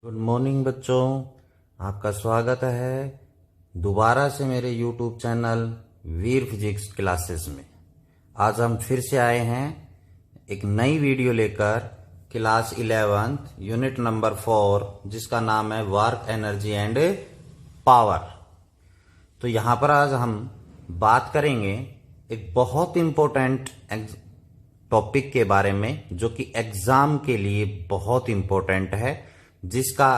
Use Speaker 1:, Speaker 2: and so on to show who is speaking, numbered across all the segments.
Speaker 1: Good morning बच्चों, आपका स्वागत है दोबारा से मेरे यूट्यूब चैनल वीर फिजिक्स क्लासेस में। आज हम फिर से आए हैं एक नई वीडियो लेकर, क्लास 11th यूनिट नंबर 4, जिसका नाम है वर्क एनर्जी एंड पावर। तो यहाँ पर आज हम बात करेंगे एक बहुत इम्पोर्टेंट टॉपिक के बारे में, जो कि एग्जाम के लिए बहुत इम्पोर्टेंट है, जिसका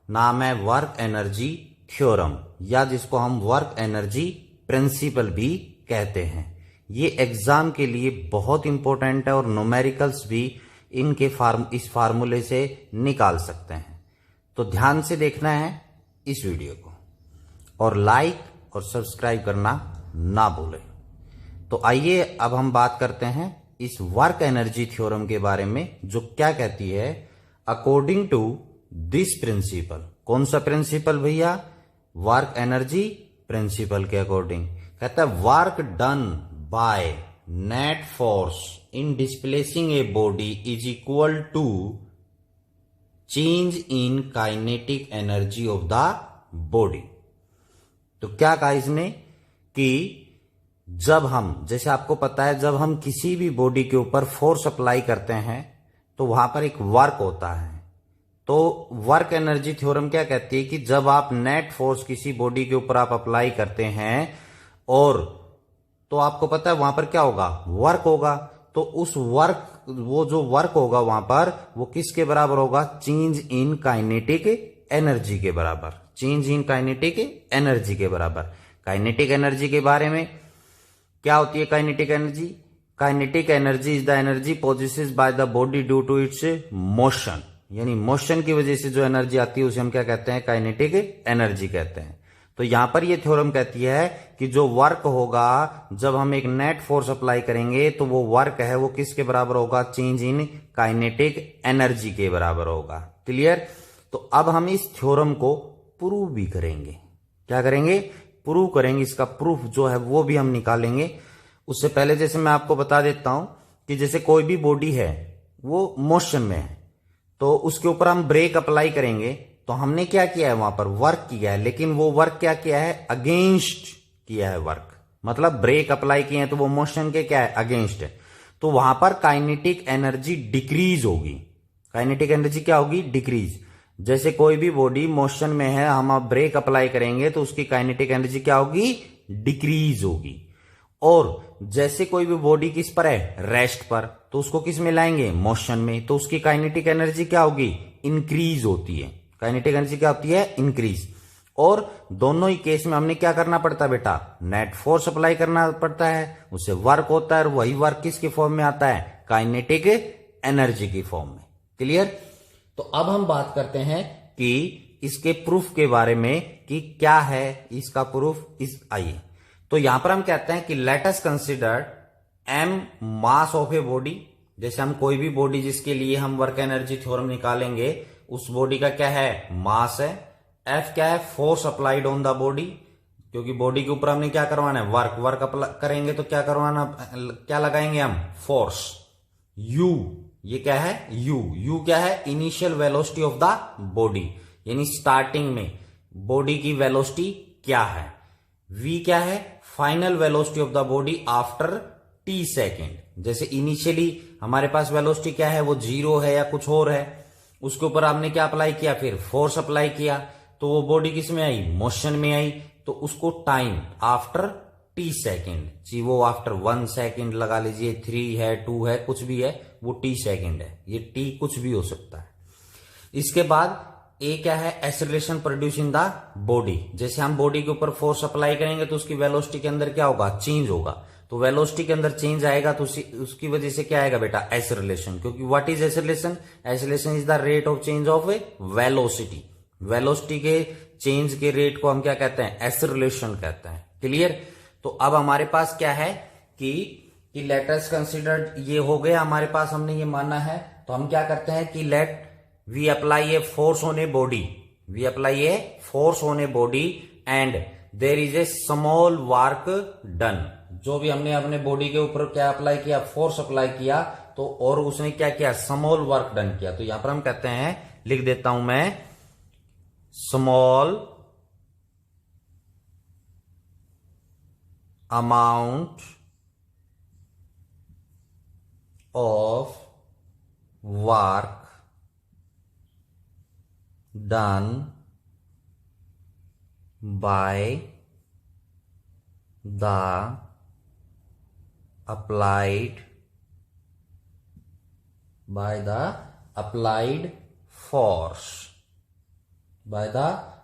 Speaker 1: नाम है वर्क एनर्जी थ्योरम, या जिसको हम वर्क एनर्जी प्रिंसिपल भी कहते हैं। ये एग्जाम के लिए बहुत इंपॉर्टेंट है और न्यूमेरिकल्स भी इस फार्मूले से निकाल सकते हैं। तो ध्यान से देखना है इस वीडियो को और लाइक और सब्सक्राइब करना ना भूलें। तो आइए अब हम बात करते हैं इस वर्क एनर्जी थ्योरम के बारे में, जो क्या कहती है। अकॉर्डिंग टू दिस प्रिंसिपल, कौन सा प्रिंसिपल भैया? वर्क एनर्जी प्रिंसिपल के अकॉर्डिंग कहता है work done by net force in displacing a body is equal to change in kinetic energy of the body. तो क्या कहा इसने कि जब हम, जैसे आपको पता है, जब हम किसी भी बॉडी के ऊपर फोर्स अप्लाई करते हैं तो वहां पर एक वर्क होता है। तो वर्क एनर्जी थ्योरम क्या कहती है कि जब आप नेट फोर्स किसी बॉडी के ऊपर आप अप्लाई करते हैं और तो आपको पता है वहां पर क्या होगा? वर्क होगा। तो उस वर्क, वो जो वर्क होगा वहां पर, वो किसके बराबर होगा? चेंज इन काइनेटिक एनर्जी के बराबर। चेंज इन काइनेटिक एनर्जी के बराबर। काइनेटिक एनर्जी के बारे में क्या होती है kinetic energy? Kinetic energy is the energy possesses by the body due to its motion, यानी मोशन की वजह से जो एनर्जी आती है उसे हम क्या कहते हैं? काइनेटिक एनर्जी कहते हैं। तो यहां पर ये थ्योरम कहती है कि जो वर्क होगा जब हम एक नेट फोर्स अप्लाई करेंगे तो वो वर्क है वो किसके बराबर होगा? चेंज इन काइनेटिक एनर्जी के बराबर होगा। क्लियर? तो अब हम इस थ्योरम को प्रूव भी करेंगे। क्या करेंगे? प्रूव करेंगे। इसका प्रूफ जो है वो भी हम निकालेंगे। उससे पहले जैसे मैं आपको बता देता हूं कि जैसे कोई भी बॉडी है वो मोशन में है, तो उसके ऊपर हम ब्रेक अप्लाई करेंगे, तो हमने क्या किया है? वहां पर वर्क किया है, लेकिन वो वर्क क्या किया है? अगेंस्ट किया है वर्क। मतलब ब्रेक अप्लाई किए हैं तो वो मोशन के क्या है? अगेंस्ट है। तो वहां पर काइनेटिक एनर्जी डिक्रीज होगी। काइनेटिक एनर्जी क्या होगी? डिक्रीज। जैसे कोई भी बॉडी मोशन में है, हम अब ब्रेक अप्लाई करेंगे तो उसकी काइनेटिक एनर्जी क्या होगी? डिक्रीज होगी। और जैसे कोई भी बॉडी किस पर है? रेस्ट पर, तो उसको किस में लाएंगे? मोशन में, तो उसकी काइनेटिक एनर्जी क्या होगी? इंक्रीज होती है। काइनेटिक एनर्जी क्या होती है? इंक्रीज। और दोनों ही केस में हमने क्या करना पड़ता है बेटा? नेट फोर्स अप्लाई करना पड़ता है, उससे वर्क होता है और वही वर्क किसके फॉर्म में आता है? काइनेटिक एनर्जी की फॉर्म में। क्लियर? तो अब हम बात करते हैं कि इसके प्रूफ के बारे में कि क्या है इसका प्रूफ। आइए, तो यहां पर हम कहते हैं कि let us consider M mass of a body. जैसे हम कोई भी बॉडी जिसके लिए हम वर्क एनर्जी थ्योरम निकालेंगे, उस बॉडी का क्या है? मास है। एफ क्या है? Force applied on the body, क्योंकि बॉडी के ऊपर हमने क्या करवाना है? वर्क अप्लाई करेंगे तो क्या करवाना, क्या लगाएंगे हम? फोर्स। यू, ये क्या है? यू क्या है? Initial velocity of the body, यानी स्टार्टिंग में बॉडी की वेलोसिटी क्या है। वी क्या है? Final velocity of the body after T second. जैसे इनिशियली हमारे पास वेलोसिटी क्या है? वो 0 है या कुछ और है, उसके ऊपर आपने क्या अप्लाई किया? फिर फोर्स अप्लाई किया, तो वो बॉडी किस में आई? मोशन में आई। तो उसको टाइम आफ्टर टी सेकेंड, जी वो आफ्टर 1 सेकेंड लगा लीजिए, 3 है, 2 है, कुछ भी है, वो टी सेकेंड है। ये टी कुछ भी हो सकता है। इसके बाद ए क्या है? Acceleration produce in the body. जैसे हम बॉडी के ऊपर फोर्स अप्लाई करेंगे तो उसकी वेलोसिटी के अंदर क्या होगा? चेंज होगा। तो वेलोसिटी के अंदर चेंज आएगा तो उसकी वजह से क्या आएगा बेटा? एक्सेलरेशन। क्योंकि what is acceleration? Acceleration is the rate of change of A velocity. Velocity के चेंज के रेट को हम क्या कहते हैं? एक्सेलरेशन कहते हैं। क्लियर? तो अब हमारे पास क्या है कि लेट अस कंसीडर, ये हो गया हमारे पास, हमने ये माना है। तो हम क्या करते हैं कि let we apply a force on a body, we apply a force on a body and there is a small work done. जो भी हमने अपने बॉडी के ऊपर क्या अप्लाई किया? फोर्स अप्लाई किया, तो और उसने क्या किया? स्मॉल वर्क डन किया। तो यहां पर हम कहते हैं, लिख देता हूं मैं, small amount of work done by the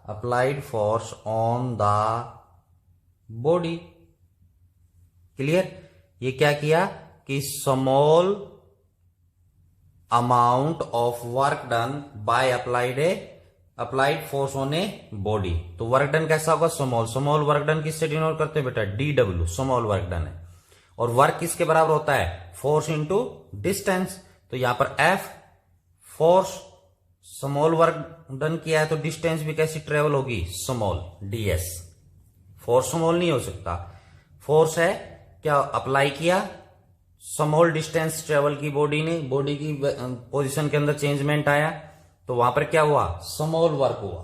Speaker 1: applied force on the body। Clear? ये क्या किया कि small amount of work done by applied force on a body. तो वर्क डन कैसा होगा? स्मॉल वर्क डन किससे डिनोट करते हैं बेटा? DW, स्मॉल वर्क डन है। और वर्क किसके बराबर होता है? Force into distance. तो यहां पर F force, small work done किया है तो डिस्टेंस भी कैसी ट्रेवल होगी? Small, DS। फोर्स स्मॉल नहीं हो सकता। फोर्स है क्या? अप्लाई किया, स्मॉल डिस्टेंस ट्रेवल की बॉडी ने, बॉडी की पोजीशन के अंदर चेंजमेंट आया तो वहां पर क्या हुआ? स्मॉल वर्क हुआ।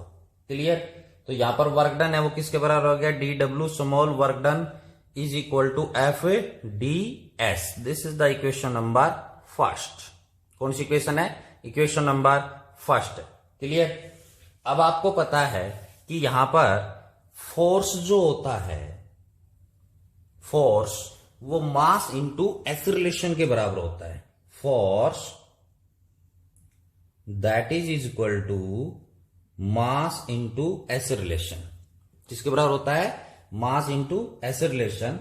Speaker 1: क्लियर? तो यहां पर वर्क डन है वो किसके बराबर हो गया? DW, small work done is equal to FDS। This is the equation number first. कौन सी इक्वेशन है? Equation number first. क्लियर? अब आपको पता है कि यहां पर फोर्स जो होता है, फोर्स वो मास इंटू एक्सीलरेशन के बराबर होता है। Force that is equal to mass into acceleration. किसके बराबर होता है? Mass into acceleration.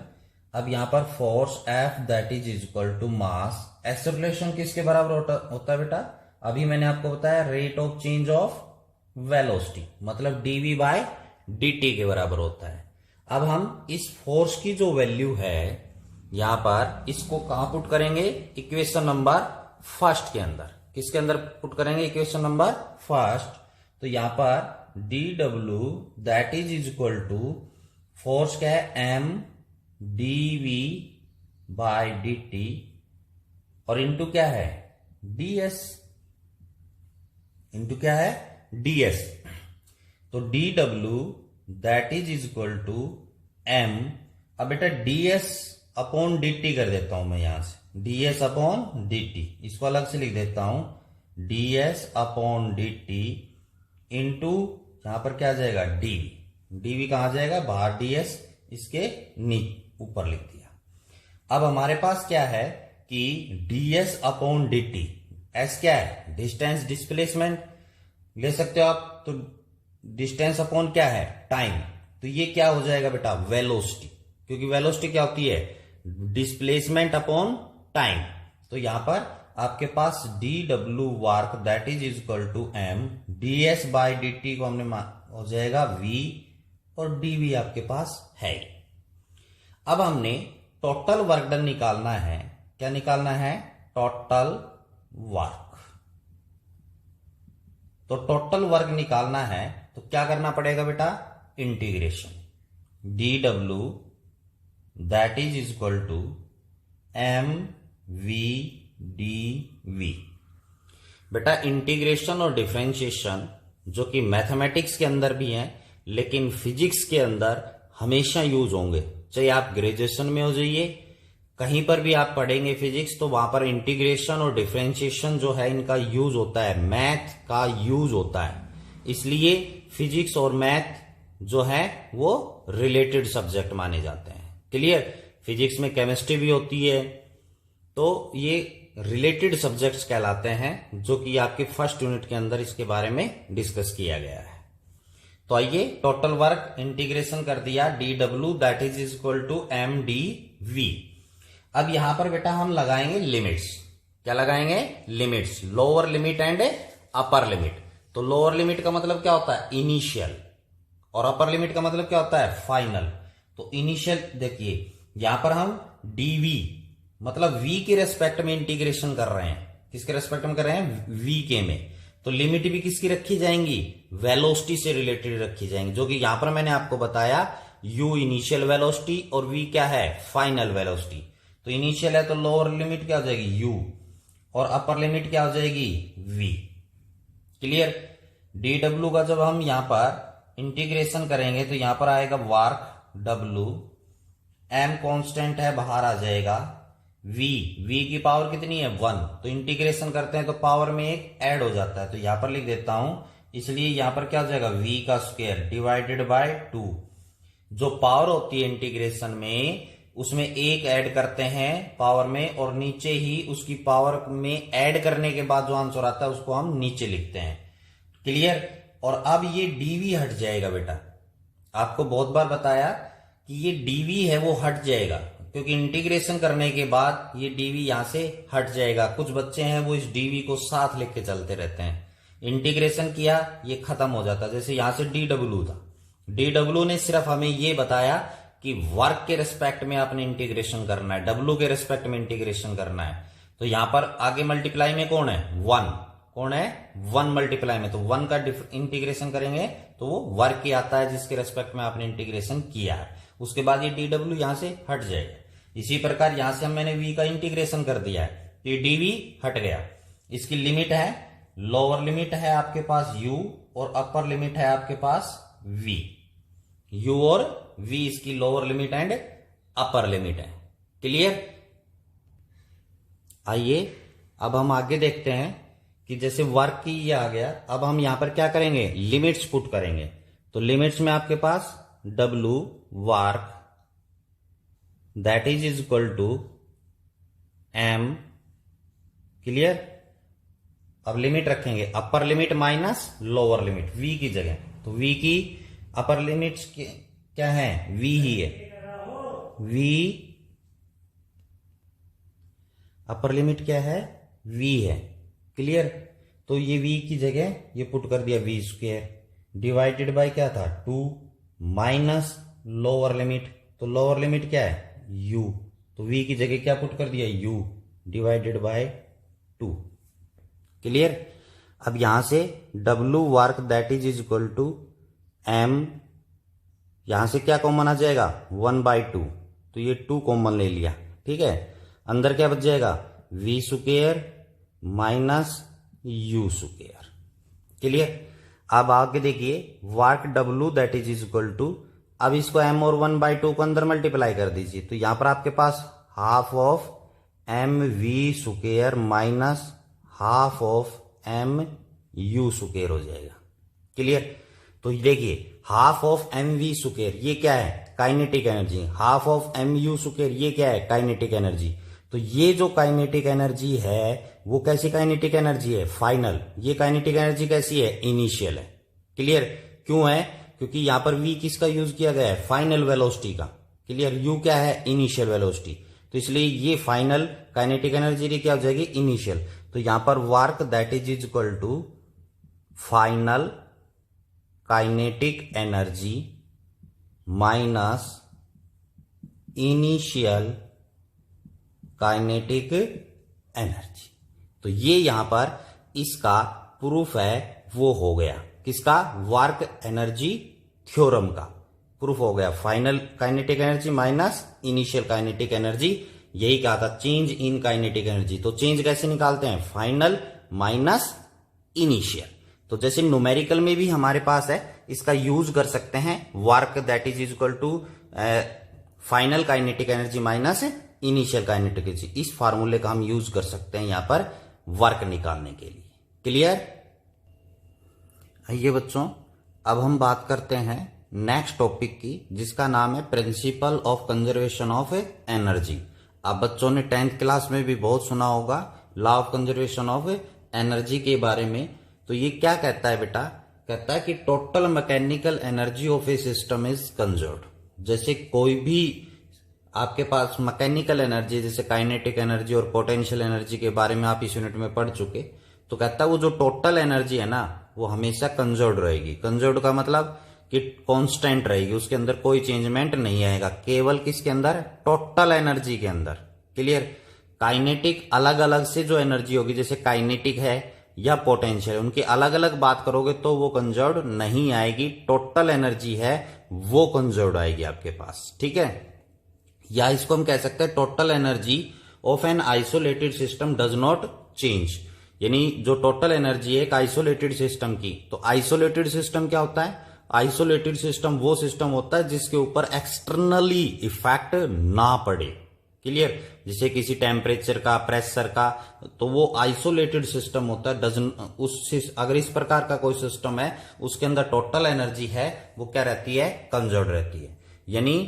Speaker 1: अब यहां पर force F that is equal to mass, acceleration किसके बराबर होता है बेटा? अभी मैंने आपको बताया rate of change of velocity, मतलब dV बाय dt के बराबर होता है। अब हम इस फोर्स की जो वैल्यू है यहां पर, इसको कहां पुट करेंगे? इक्वेशन नंबर फर्स्ट के अंदर। किसके अंदर पुट करेंगे? Equation number first. तो यहां पर DW that is equal to force क्या है? M dV बाय dt और इंटू क्या है? DS। इंटू क्या है? DS। तो DW that is equal to M। अब बेटा DS अपॉन dt कर देता हूं मैं यहां से, DS अपॉन dt, इसको अलग से लिख देता हूं, DS अपॉन dt इंटू यहां पर क्या आ जाएगा? dv कहां जाएगा? बाहर, DS इसके ऊपर लिख दिया। अब हमारे पास क्या है कि DS अपॉन dt, S क्या है? डिस्टेंस, डिस्प्लेसमेंट ले सकते हो आप। तो डिस्टेंस अपॉन क्या है? टाइम। तो ये क्या हो जाएगा बेटा? वेलोसिटी, क्योंकि वेलोसिटी क्या होती है? Displacement upon time. तो यहां पर आपके पास DW work that is equal to M DS by dt को हमने हो जाएगा V और dV आपके पास है। अब हमने टोटल वर्क डन निकालना है। क्या निकालना है? Total work. तो टोटल वर्क निकालना है तो क्या करना पड़ेगा बेटा? Integration DW that is equal to MV dV। बेटा इंटीग्रेशन और डिफरेंशिएशन जो कि मैथमेटिक्स के अंदर भी है लेकिन फिजिक्स के अंदर हमेशा यूज होंगे, चाहे आप ग्रेजुएशन में हो जाइए, कहीं पर भी आप पढ़ेंगे फिजिक्स तो वहां पर इंटीग्रेशन और डिफरेंशिएशन जो है इनका यूज होता है, मैथ का यूज होता है। इसलिए फिजिक्स और मैथ जो है वो रिलेटेड सब्जेक्ट माने जाते हैं। क्लियर? फिजिक्स में केमिस्ट्री भी होती है तो ये रिलेटेड सब्जेक्ट्स कहलाते हैं, जो कि आपके फर्स्ट यूनिट के अंदर इसके बारे में डिस्कस किया गया है। तो आइए टोटल वर्क इंटीग्रेशन कर दिया DW that is equal to MdV। अब यहां पर बेटा हम लगाएंगे लिमिट्स। क्या लगाएंगे? Limits, lower limit and upper limit. तो लोअर लिमिट का मतलब क्या होता है? इनिशियल, और अपर लिमिट का मतलब क्या होता है? फाइनल। तो इनिशियल देखिए यहां पर हम dV मतलब v के रेस्पेक्ट में इंटीग्रेशन कर रहे हैं। किसके रेस्पेक्ट में कर रहे हैं? v के में। तो लिमिट भी किसकी रखी जाएंगी? वेलोसिटी से रिलेटेड रखी जाएंगी, जो कि यहां पर मैंने आपको बताया u इनिशियल वेलोसिटी और v क्या है? Final velocity. तो इनिशियल है तो लोअर लिमिट क्या हो जाएगी? u, और अपर लिमिट क्या हो जाएगी? v। क्लियर? डी डब्ल्यू का जब हम यहां पर इंटीग्रेशन करेंगे तो यहां पर आएगा वार्क डब्ल्यू, एम कांस्टेंट है बाहर आ जाएगा, वी की पावर कितनी है 1, तो इंटीग्रेशन करते हैं तो पावर में एक ऐड हो जाता है, तो यहां पर लिख देता हूं, इसलिए यहां पर क्या हो जाएगा v का स्क्वायर डिवाइडेड बाय 2। जो पावर होती है इंटीग्रेशन में उसमें एक ऐड करते हैं पावर में और नीचे ही उसकी पावर में ऐड करने के बाद जो आंसर आता है उसको हम नीचे लिखते हैं। क्लियर। और अब ये डीवी हट जाएगा बेटा, आपको बहुत बार बताया कि ये डीवी है वो हट जाएगा, क्योंकि इंटीग्रेशन करने के बाद ये डीवी यहां से हट जाएगा। कुछ बच्चे हैं वो इस डीवी को साथ लेके चलते रहते हैं, इंटीग्रेशन किया ये खत्म हो जाता, जैसे यहां से डी डब्ल्यू था, डी डब्ल्यू ने सिर्फ हमें ये बताया कि वर्क के रिस्पेक्ट में आपने इंटीग्रेशन करना है, डब्ल्यू के रिस्पेक्ट में इंटीग्रेशन करना है। तो यहां पर आगे मल्टीप्लाई में कौन है 1, कौन है 1 मल्टीप्लाई में, तो 1 का इंटीग्रेशन करेंगे तो वो वर्क ही आता है जिसके रेस्पेक्ट में आपने इंटीग्रेशन किया है। उसके बाद ये डी डब्ल्यू यहां से हट जाएगा। इसी प्रकार यहां से मैंने वी का इंटीग्रेशन कर दिया है, ये डीवी हट गया। इसकी लिमिट है, लोअर लिमिट है आपके पास u और अपर लिमिट है आपके पास v, u और v इसकी lower limit and upper limit है। क्लियर। आइए अब हम आगे देखते हैं कि जैसे वर्क की ये आ गया, अब हम यहां पर क्या करेंगे लिमिट्स पुट करेंगे। तो लिमिट्स में आपके पास w work that is equal to m। Clear. अब लिमिट रखेंगे upper limit minus lower limit v की जगह, तो v की अपर लिमिट्स क्या है v ही है, v अपर लिमिट क्या है v है। क्लियर। तो ये v की जगह ये पुट कर दिया v स्क्वायर डिवाइडेड बाय क्या था 2 माइनस लोअर लिमिट, तो लोअर लिमिट क्या है u, तो v की जगह क्या पुट कर दिया u डिवाइडेड बाय 2। क्लियर। अब यहां से w work that is equal to m, यहां से क्या कॉमन आ जाएगा 1/2, तो ये 2 कॉमन ले लिया। ठीक है। अंदर क्या बच जाएगा v square minus u square. Clear. अब आगे देखिए work w that is equal to, अब इसको m और 1/2 को अंदर मल्टीप्लाई कर दीजिए, तो यहां पर आपके पास half of m v square minus half of m u square हो जाएगा। क्लियर। तो देखिए half of M V square ये क्या है kinetic energy, half of M U square ये क्या है काइनेटिक एनर्जी। तो ये जो काइनेटिक एनर्जी है वो कैसी काइनेटिक एनर्जी है फाइनल, ये काइनेटिक एनर्जी कैसी है इनिशियल है। क्लियर। क्यों है, क्योंकि यहां पर v किसका यूज किया गया है फाइनल वेलोसिटी का। क्लियर। u क्या है इनिशियल वेलोसिटी, तो इसलिए ये फाइनल काइनेटिक एनर्जी क्या हो जाएगी इनिशियल। तो यहां पर work that is equal to final kinetic energy minus initial kinetic energy. तो ये यहां पर इसका प्रूफ है वो हो गया, किसका वर्क एनर्जी थ्योरम का प्रूफ हो गया। Final kinetic energy minus initial kinetic energy, यही कहा था चेंज इन काइनेटिक एनर्जी। तो चेंज कैसे निकालते हैं फाइनल माइनस इनिशियल। तो जैसे न्यूमेरिकल में भी हमारे पास है, इसका यूज कर सकते हैं work that is equal to final kinetic energy minus initial kinetic energy. इस फार्मूले का हम यूज कर सकते हैं यहां पर वर्क निकालने के लिए। क्लियर। आइए बच्चों अब हम बात करते हैं नेक्स्ट टॉपिक की, जिसका नाम है principle of conservation of energy. आप बच्चों ने 10th क्लास में भी बहुत सुना होगा law of conservation of energy के बारे में। तो ये क्या कहता है बेटा, कहता है कि total mechanical energy of A system is conserved. जैसे कोई भी आपके पास मैकेनिकल एनर्जी जैसे काइनेटिक एनर्जी और पोटेंशियल एनर्जी के बारे में आप इस यूनिट में पढ़ चुके, तो कहता है वो जो टोटल एनर्जी है ना वो हमेशा कंजर्व्ड रहेगी। कंजर्व्ड का मतलब कि कांस्टेंट रहेगी, उसके अंदर कोई चेंजमेंट नहीं आएगा, केवल किसके अंदर टोटल एनर्जी के अंदर। क्लियर। काइनेटिक अलग अलग से जो एनर्जी होगी जैसे काइनेटिक है या पोटेंशियल, उनकी अलग अलग बात करोगे तो वो कंजर्व्ड नहीं आएगी, टोटल एनर्जी है वो कंजर्व्ड आएगी आपके पास। ठीक है। या इसको हम कह सकते हैं total energy of an isolated system does not change. यानी जो टोटल एनर्जी है एक आइसोलेटेड सिस्टम की, तो आइसोलेटेड सिस्टम क्या होता है? आइसोलेटेड सिस्टम वो सिस्टम होता है जिसके ऊपर एक्सटर्नली इफेक्ट ना पड़े। क्लियर? जैसे किसी टेम्परेचर का, प्रेशर का, तो वो आइसोलेटेड सिस्टम होता है। अगर इस प्रकार का कोई सिस्टम है उसके अंदर टोटल एनर्जी है वो क्या रहती है? कंजर्व रहती है। यानी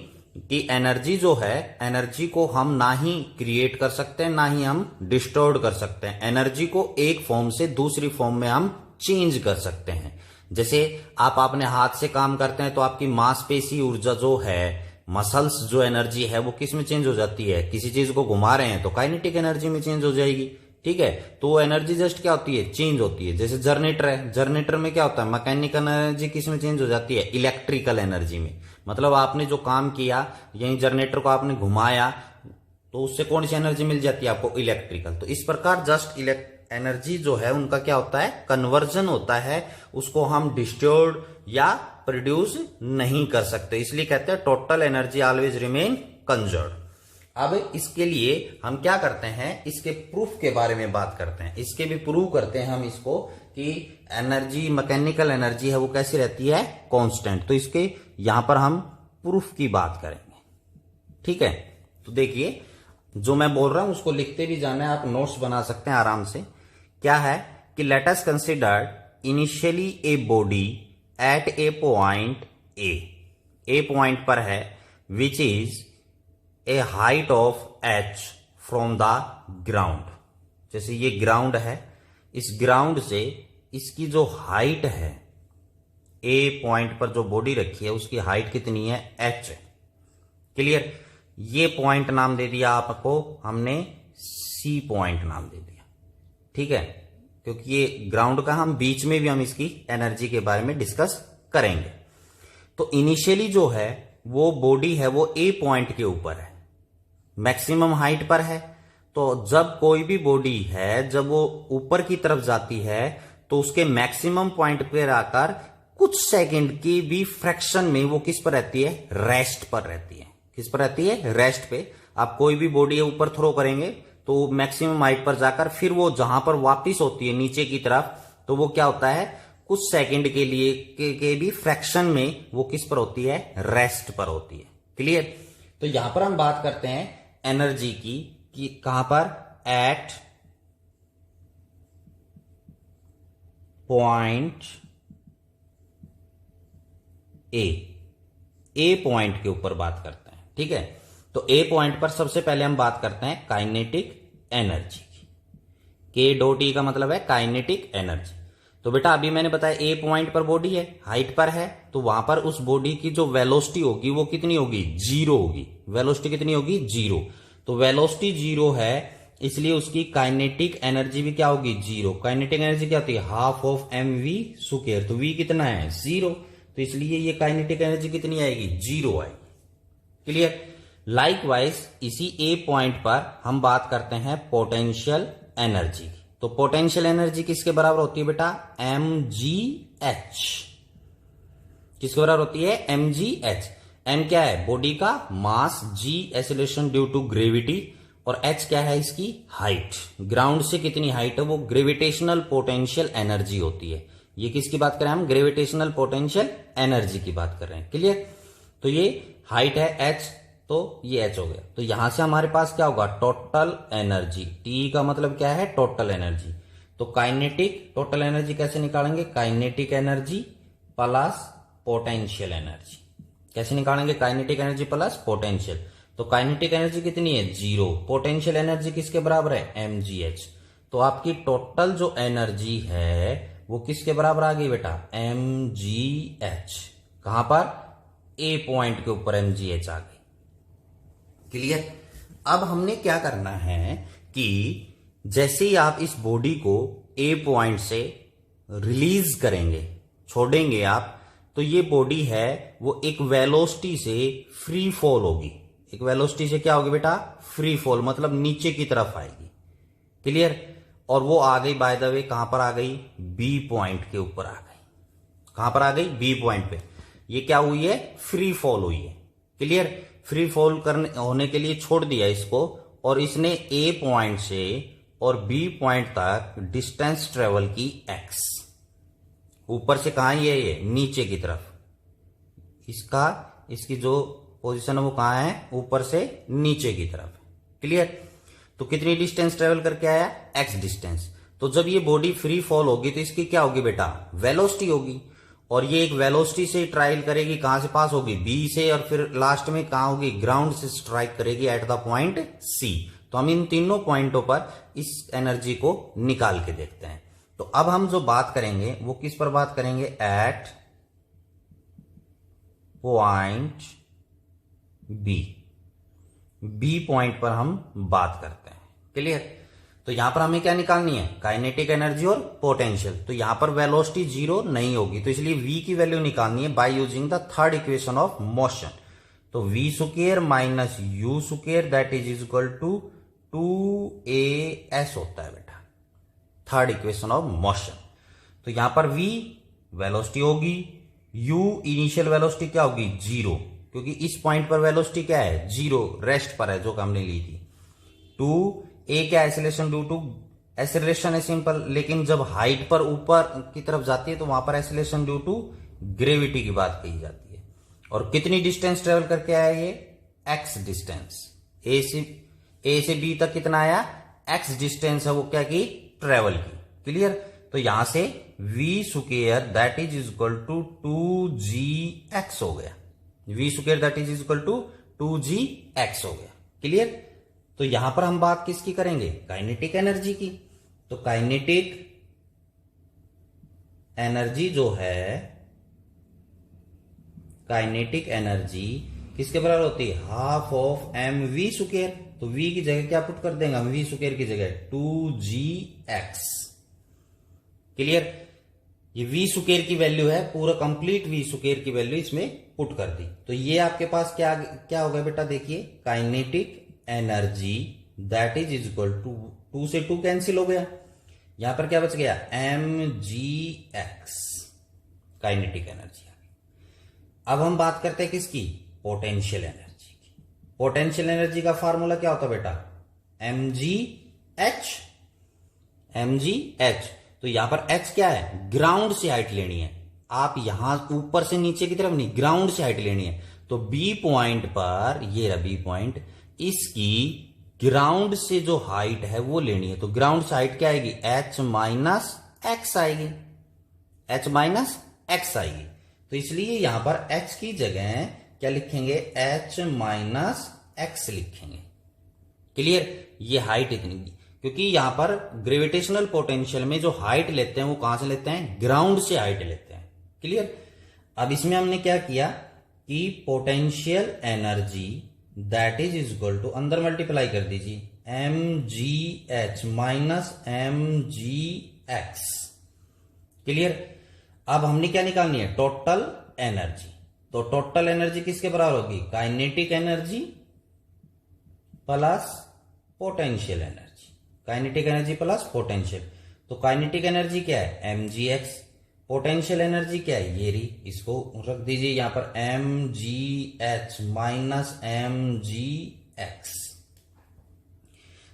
Speaker 1: कि एनर्जी जो है, एनर्जी को हम ना ही क्रिएट कर सकते हैं ना ही हम डिस्टॉर्ट कर सकते हैं। एनर्जी को एक फॉर्म से दूसरी फॉर्म में हम चेंज कर सकते हैं। जैसे आप अपने हाथ से काम करते हैं तो आपकी मांसपेशी ऊर्जा जो है, मसल्स जो एनर्जी है वो किस में चेंज हो जाती है? किसी चीज को घुमा रहे हैं तो काइनेटिक एनर्जी में चेंज हो जाएगी। ठीक है, तो वो एनर्जी जस्ट क्या होती है? चेंज होती है। जैसे जनरेटर है, जनरेटर में क्या होता है? मैकेनिकल एनर्जी किस में चेंज हो जाती है? इलेक्ट्रिकल एनर्जी में। मतलब आपने जो काम किया, यही जनरेटर को आपने घुमाया, तो उससे कौन सी एनर्जी मिल जाती है आपको? इलेक्ट्रिकल। तो इस प्रकार जस्ट एनर्जी जो है उनका क्या होता है? कन्वर्जन होता है। उसको हम डिस्टॉर्ट या प्रोड्यूस नहीं कर सकते, इसलिए कहते हैं total energy always remain conserve. अब इसके लिए हम क्या करते हैं? इसके प्रूफ के बारे में बात करते हैं। इसके भी प्रूव करते हैं हम इसको कि एनर्जी, मैकेनिकल एनर्जी है वो कैसी रहती है? कांस्टेंट। तो इसके यहां पर हम प्रूफ की बात करेंगे। ठीक है, तो देखिए जो मैं बोल रहा हूं उसको लिखते भी जाना है, आप नोट्स बना सकते हैं आराम से। क्या है कि let us consider initially a body at A point A point पर है which is a height of h from the ground. जैसे ये ग्राउंड है, इस ग्राउंड से इसकी जो हाइट है, ए पॉइंट पर जो बॉडी रखी है उसकी हाइट कितनी है? h। क्लियर? ये पॉइंट नाम दे दिया आपको हमने, सी पॉइंट नाम दे दिया। ठीक है, क्योंकि ये ग्राउंड का हम बीच में भी हम इसकी एनर्जी के बारे में डिस्कस करेंगे। तो इनिशियली जो है वो बॉडी है वो ए पॉइंट के ऊपर है, मैक्सिमम हाइट पर है। तो जब कोई भी बॉडी है, जब वो ऊपर की तरफ जाती है तो उसके मैक्सिमम पॉइंट पर आकर कुछ सेकंड की भी फ्रैक्शन में वो किस पर रहती है? रेस्ट पर रहती है। किस पर रहती है? रेस्ट पे। आप कोई भी बॉडी ऊपर थ्रो करेंगे तो मैक्सिमम हाइट पर जाकर फिर वो जहां पर वापस होती है नीचे की तरफ, तो वो क्या होता है? कुछ सेकंड के लिए के भी फ्रैक्शन में वो किस पर होती है? रेस्ट पर होती है। क्लियर? तो यहां पर हम बात करते हैं एनर्जी की, कि कहां पर? एट पॉइंट ए पॉइंट के ऊपर बात करते हैं। ठीक है, तो ए पॉइंट पर सबसे पहले हम बात करते हैं काइनेटिक एनर्जी की। के डॉट ई का मतलब है काइनेटिक एनर्जी। तो बेटा अभी मैंने बताया ए पॉइंट पर बॉडी है, हाइट पर है, तो वहां पर उस बॉडी की जो वेलोसिटी होगी वो कितनी होगी? 0 होगी। वेलोसिटी कितनी होगी? 0। तो वेलोसिटी 0 है, इसलिए उसकी काइनेटिक एनर्जी भी क्या होगी? 0। काइनेटिक एनर्जी क्या होती है? Half of mv square. तो v कितना है? 0। तो इसलिए ये काइनेटिक एनर्जी कितनी आएगी? 0 आएगी। क्लियर? लाइकवाइज इसी ए पॉइंट पर हम बात करते हैं पोटेंशियल एनर्जी की। तो पोटेंशियल एनर्जी किसके बराबर होती है बेटा? mgh। किसके बराबर होती है? mgh। m क्या है? बॉडी का mass, g acceleration due to gravity, और h क्या है? इसकी हाइट। ग्राउंड से कितनी हाइट है? वो ग्रेविटेशनल पोटेंशियल एनर्जी होती है। ये किसकी बात कर रहे हैं हम? ग्रेविटेशनल पोटेंशियल एनर्जी की बात कर रहे हैं। क्लियर? तो ये हाइट है h, तो ये h हो गया। तो यहां से हमारे पास क्या होगा? Total energy. T का मतलब क्या है? Total energy. तो काइनेटिक टोटल एनर्जी कैसे निकालेंगे? Kinetic energy plus potential energy. कैसे निकालेंगे? Kinetic energy plus potential. तो काइनेटिक एनर्जी कितनी है? 0। पोटेंशियल एनर्जी किसके बराबर है? mgh। तो आपकी टोटल जो एनर्जी है वो किसके बराबर आ गई बेटा? mgh। कहां पर? ए पॉइंट के ऊपर mgh आ गई। क्लियर? अब हमने क्या करना है कि जैसे ही आप इस बॉडी को ए पॉइंट से रिलीज करेंगे, छोड़ेंगे आप, तो ये बॉडी है वो एक वेलोसिटी से फ्री फॉल होगी। एक वेलोसिटी से क्या होगी बेटा? फ्री फॉल, मतलब नीचे की तरफ आएगी। क्लियर? और वो आ गई बाय द वे, कहां पर आ गई? बी पॉइंट के ऊपर आ गई। कहां पर आ गई? बी पॉइंट पे। ये क्या हुई है? फ्री फॉल हुई है। क्लियर? फ्री फॉल करने होने के लिए छोड़ दिया इसको, और इसने ए पॉइंट से और बी पॉइंट तक डिस्टेंस ट्रेवल की x। ऊपर से कहां ये नीचे की तरफ, इसकी जो पोजीशन है वो कहां है, ऊपर से नीचे की तरफ। क्लियर। तो कितनी डिस्टेंस ट्रेवल करके आया, x डिस्टेंस। तो जब ये बॉडी फ्री फॉल होगी तो इसकी क्या होगी बेटा, वेलोसिटी होगी। और ये एक वेलोसिटी से ट्रायल करेगी, कहां से पास होगी, बी से, और फिर लास्ट में कहां होगी, ग्राउंड से स्ट्राइक करेगी एट द पॉइंट सी। तो हम इन तीनों पॉइंटों पर इस एनर्जी को निकाल के देखते हैं। तो अब हम जो बात करेंगे वो किस पर बात करेंगे, एट पॉइंट बी पॉइंट पर हम बात करते हैं। क्लियर। तो यहां पर हमें क्या निकालनी है, काइनेटिक एनर्जी और पोटेंशियल। तो यहां पर वेलोसिटी जीरो नहीं होगी, तो इसलिए v की वैल्यू निकालनी है by using the third equation of motion. तो v square minus u square that is equal to 2as होता है बेटा, थर्ड इक्वेशन ऑफ मोशन। तो यहां पर v वेलोसिटी होगी, u इनिशियल वेलोसिटी क्या होगी, जीरो, क्योंकि इस पॉइंट पर वेलोसिटी क्या है, जीरो, रेस्ट पर है जो हमने ली थी। 2a क्या, एसिलेशन ड्यू टू एसिलेशन है सिंपल, लेकिन जब हाइट पर ऊपर की तरफ जाती है तो वहां पर एसिलेशन ड्यू टू ग्रेविटी की बात कही जाती है। और कितनी डिस्टेंस ट्रेवल करके आया ये, x डिस्टेंस। ए से बी तक कितना आया, x डिस्टेंस है वो क्या की, ट्रेवल की। क्लियर। तो यहां से v square that is equal to 2gx हो गया, v square that is equal to 2gx हो गया। क्लियर। तो यहां पर हम बात किसकी करेंगे, काइनेटिक एनर्जी की। तो काइनेटिक एनर्जी जो है, काइनेटिक एनर्जी किसके बराबर होती है, half of M V square. तो v की जगह क्या पुट कर देंगे हम, v स्क्वायर की जगह 2gx। क्लियर। ये v स्क्वायर की वैल्यू है, पूरा कंप्लीट v स्क्वायर की वैल्यू इसमें पुट कर दी। तो ये आपके पास क्या क्या होगा बेटा, देखिए kinetic energy that is equal to 2 से 2 कैंसिल हो गया, यहां पर क्या बच गया, mgx, काइनेटिक एनर्जी। अब हम बात करते हैं किसकी, पोटेंशियल एनर्जी की। पोटेंशियल एनर्जी का फार्मूला क्या होता है बेटा, mgh। तो यहां पर h क्या है, ग्राउंड से हाइट लेनी है। आप यहां ऊपर से नीचे की तरफ नहीं, ग्राउंड से हाइट लेनी है। तो बी पॉइंट पर, ये रहा बी पॉइंट, इसकी ग्राउंड से जो हाइट है वो लेनी है। तो ग्राउंड से हाइट क्या आएगी, h माइनस एक्स आएगी, h माइनस एक्स आएगी। तो इसलिए यहां पर h की जगह क्या लिखेंगे, h माइनस एक्स लिखेंगे। क्लियर। ये हाइट इतनी, क्योंकि यहां पर ग्रेविटेशनल पोटेंशियल में जो हाइट लेते हैं वो कहां से लेते हैं, ग्राउंड से हाइट लेते हैं। क्लियर। अब इसमें हमने क्या किया कि potential energy that is equal to, अंदर मल्टीप्लाई कर दीजिए, mgh माइनस mgx। क्लियर। अब हमने क्या निकालनी है, टोटल एनर्जी। तो टोटल एनर्जी किसके बराबर होगी, kinetic energy plus potential energy, kinetic energy plus potential. तो काइनेटिक एनर्जी क्या है, mgx, पोटेंशियल एनर्जी क्या है, ये रही, इसको रख दीजिए यहां पर mgh माइनस mgx।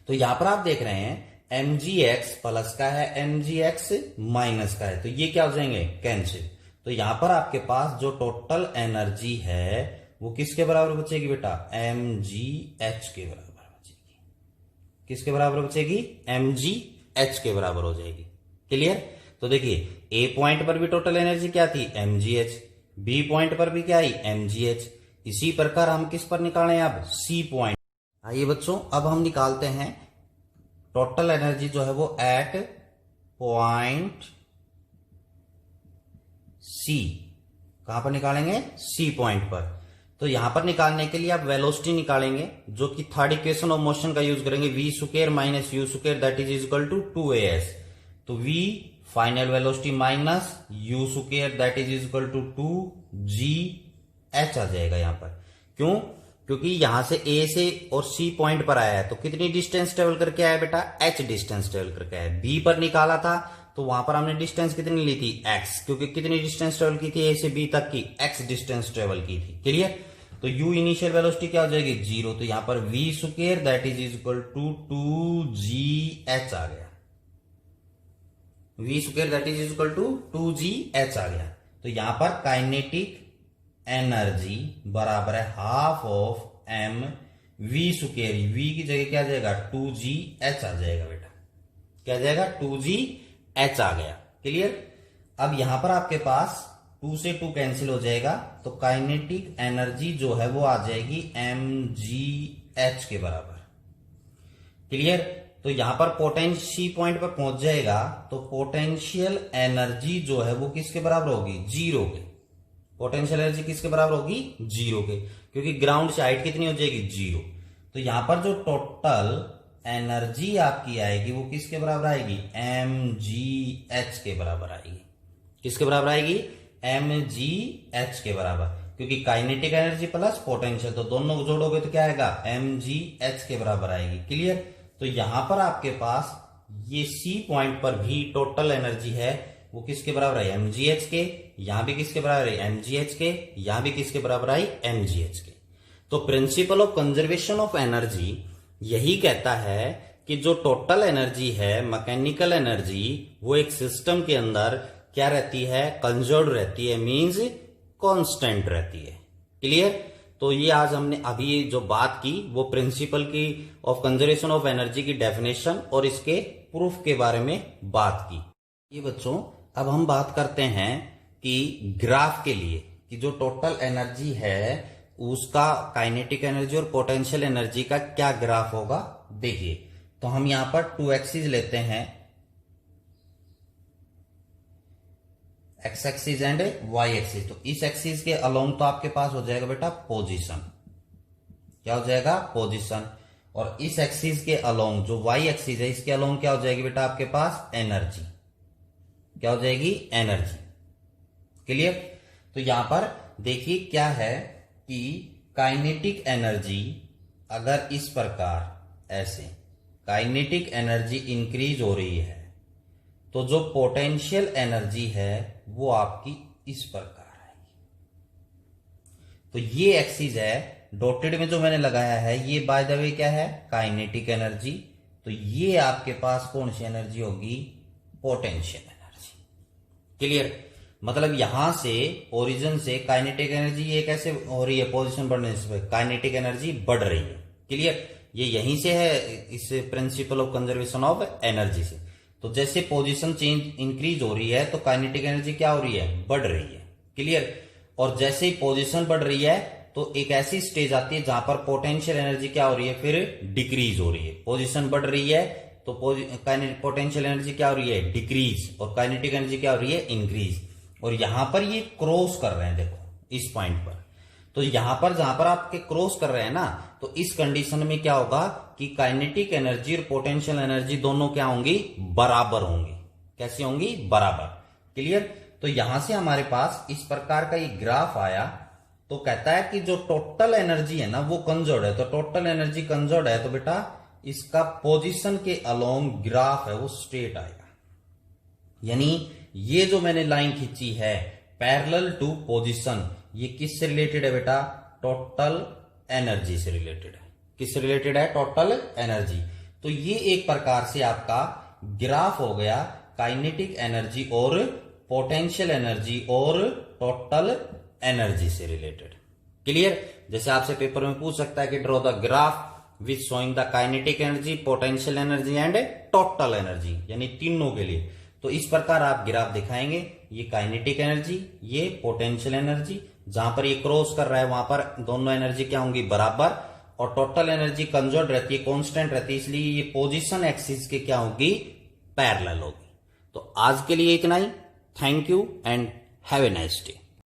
Speaker 1: तो यहां पर आप देख रहे हैं mgx प्लस का है, mgx माइनस का है, तो ये क्या हो जाएंगे, कैंसिल। तो यहां पर आपके पास जो टोटल एनर्जी है वो किसके बराबर बचेगी बेटा, mgh के बराबर बचेगी। किसके बराबर बचेगी, mgh के बराबर हो जाएगी। क्लियर। तो देखिए ए पॉइंट पर भी टोटल एनर्जी क्या थी, mgh, बी पॉइंट पर भी क्या आई, mgh। इसी प्रकार हम किस पर निकालें अब, सी पॉइंट। आइए बच्चों, अब हम निकालते हैं टोटल एनर्जी जो है वो एट पॉइंट सी। कहां पर निकालेंगे, सी पॉइंट पर। तो यहां पर निकालने के लिए आप वेलोसिटी निकालेंगे, जो कि थर्ड इक्वेशन ऑफ मोशन का यूज करेंगे, v square minus u square that is equal to 2as। तो v final velocity minus u square that is equal to 2gh आ जाएगा यहां पर। क्यों, क्योंकि यहां से a से और c पॉइंट पर आया है, तो कितनी डिस्टेंस ट्रेवल करके आया बेटा, h डिस्टेंस ट्रेवल करके आया। b पर निकाला था तो वहां पर हमने डिस्टेंस कितनी ली थी, x, क्योंकि कितनी डिस्टेंस ट्रेवल की थी a से b तक की, x डिस्टेंस ट्रेवल की थी। क्लियर। तो u इनिशियल वेलोसिटी क्या हो जाएगी 0, तो यहां पर v square that is equal to 2gh आ गया, v square that is equal to 2gh आ गया। तो यहां पर काइनेटिक एनर्जी बराबर है half of m v square, v की जगह क्या आ जाएगा 2gh आ जाएगा बेटा, क्या आ जाएगा 2gh आ गया। क्लियर। अब यहां पर आपके पास 2 से 2 कैंसिल हो जाएगा, तो काइनेटिक एनर्जी जो है वो आ जाएगी mgh के बराबर। क्लियर। तो यहां पर पोटेंशियल पॉइंट पर पहुंच जाएगा, तो पोटेंशियल एनर्जी जो है वो किसके बराबर होगी 0 के। पोटेंशियल एनर्जी किसके बराबर होगी 0 के, क्योंकि ग्राउंड से हाइट कितनी हो जाएगी 0। तो यहां पर जो टोटल एनर्जी आपकी आएगी वो किसके बराबर आएगी mgh के बराबर आएगी। किसके बराबर आएगी mgh के बराबर, क्योंकि काइनेटिक एनर्जी प्लस पोटेंशियल, तो दोनों को जोड़ोगे तो क्या आएगा mgh के बराबर आएगी। क्लियर। तो यहां पर आपके पास ये C पॉइंट पर भी टोटल एनर्जी है वो किसके बराबर है mgh के, यहां भी किसके बराबर है mgh के, यहां भी किसके बराबर आई mgh के। तो principle of conservation of energy यही कहता है कि जो टोटल एनर्जी है मैकेनिकल एनर्जी वो एक सिस्टम के अंदर क्या रहती है कंजर्व रहती है, मींस कांस्टेंट रहती है। क्लियर। तो ये आज हमने अभी जो बात की वो प्रिंसिपल की ऑफ कंजर्वेशन ऑफ एनर्जी की डेफिनेशन और इसके प्रूफ के बारे में बात की। ये बच्चों अब हम बात करते हैं कि ग्राफ के लिए कि जो टोटल एनर्जी है उसका काइनेटिक एनर्जी और पोटेंशियल एनर्जी का क्या ग्राफ होगा। देखिए तो हम यहां पर 2 एक्सिस लेते हैं, x axis and y axis. तो इस एक्सिस के अलोंग तो आपके पास हो जाएगा बेटा पोजीशन, क्या हो जाएगा पोजीशन, और इस एक्सिस के अलोंग जो वाई एक्सिस है इसके अलोंग क्या हो जाएगी बेटा आपके पास एनर्जी, क्या हो जाएगी एनर्जी। क्लियर। तो यहां पर देखिए क्या है कि काइनेटिक एनर्जी अगर इस प्रकार ऐसे काइनेटिक एनर्जी इंक्रीज हो रही है तो जो पोटेंशियल एनर्जी है वो आपकी इस प्रकार आएगी। तो ये एक्सिस है डॉटेड में जो मैंने लगाया है ये बाय द वे क्या है काइनेटिक एनर्जी, तो ये आपके पास कौन सी एनर्जी होगी पोटेंशियल एनर्जी। क्लियर। मतलब यहां से ओरिजिन से काइनेटिक एनर्जी ये कैसे हो रही है पोजीशन बढ़ने से काइनेटिक एनर्जी बढ़ रही है। क्लियर। ये यहीं से है इस principle of conservation of energy से। तो जैसे पोजीशन चेंज इंक्रीज हो रही है तो काइनेटिक एनर्जी क्या हो रही है बढ़ रही है। क्लियर। और जैसे ही पोजीशन बढ़ रही है तो एक ऐसी स्टेज आती है जहां पर पोटेंशियल एनर्जी क्या हो रही है फिर डिक्रीज हो रही है। पोजीशन बढ़ रही है तो पोटेंशियल एनर्जी क्या हो रही है डिक्रीज, और काइनेटिक एनर्जी क्या हो रही है इंक्रीज। और यहां पर ये क्रॉस कर रहे हैं, देखो इस पॉइंट पर। तो यहां पर जहां पर आपके क्रॉस कर रहे हैं ना, तो इस कंडीशन में क्या होगा कि काइनेटिक एनर्जी और पोटेंशियल एनर्जी दोनों क्या होंगी बराबर होंगी। कैसी होंगी बराबर। क्लियर। तो यहां से हमारे पास इस प्रकार का एक ग्राफ आया, तो कहता है कि जो टोटल एनर्जी है ना वो कंजर्व्ड है। तो टोटल एनर्जी कंजर्व्ड है तो बेटा इसका पोजीशन के अलोंग ग्राफ है वो स्ट्रेट आएगा। यानी ये जो मैंने लाइन खींची है पैरेलल टू पोजीशन, ये किससे रिलेटेड है बेटा टोटल एनर्जी से रिलेटेड है। किससे रिलेटेड है टोटल एनर्जी। तो ये एक प्रकार से आपका ग्राफ हो गया काइनेटिक एनर्जी और पोटेंशियल एनर्जी और टोटल एनर्जी से रिलेटेड। क्लियर। जैसे आपसे पेपर में पूछ सकता है कि draw the graph which showing the kinetic energy potential energy and total energy, यानी तीनों के लिए। तो इस प्रकार आप ग्राफ दिखाएंगे, ये काइनेटिक एनर्जी ये पोटेंशियल एनर्जी, जहां पर ये क्रॉस कर रहा है वहां पर दोनों एनर्जी क्या होंगी बराबर, और टोटल एनर्जी कंजर्व रहती है कांस्टेंट रहती है, इसलिए ये पोजीशन एक्सिस के क्या होगी पैरेलल होगी। तो आज के लिए इतना ही। Thank you and have a nice day.